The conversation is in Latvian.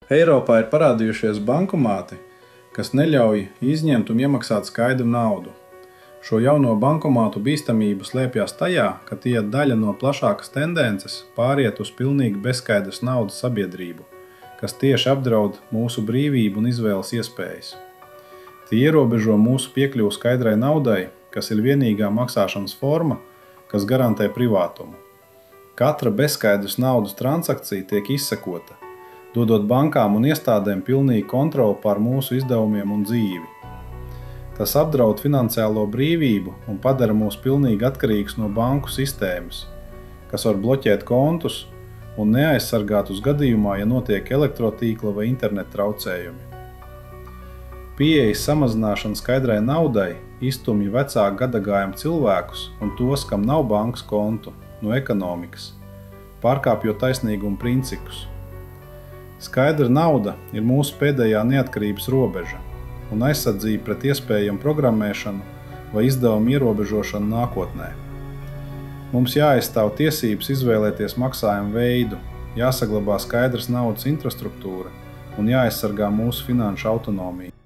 Eiropā ir parādījušies bankomāti, kas neļauj izņemt un iemaksāt skaidru naudu. Šo jauno bankomātu bīstamība slēpjas tajā, ka tie ir daļa no plašākas tendences pāriet uz pilnīgi bezskaidras naudas sabiedrību, kas tieši apdraud mūsu brīvību un izvēles iespējas. Tie ierobežo mūsu piekļuvi skaidrai naudai, kas ir vienīgā maksāšanas forma, kas garantē privātumu. Katra bezskaidras naudas transakcija tiek izsekota, dodot bankām un iestādēm pilnīgu kontroli pār mūsu izdevumiem un dzīvi. Tas apdraud finansiālo brīvību un padara mūs pilnīgi atkarīgus no banku sistēmas, kas var bloķēt kontus un neaizsargāt uz gadījumā, ja notiek elektrotīkla vai interneta traucējumi. Pieejas samazināšana skaidrai naudai izstumj vecāku gadagājumu cilvēkus un tos, kam nav bankas kontu, no ekonomikas, pārkāpjot taisnīguma principus. Skaidra nauda ir mūsu pēdējā neatkarības robeža un aizsardzība pret iespējamu programmēšanu vai izdevumu ierobežošanu nākotnē. Mums jāaizstāv tiesības izvēlēties maksājumu veidu, jāsaglabā skaidras naudas infrastruktūra un jāaizsargā mūsu finanšu autonomija.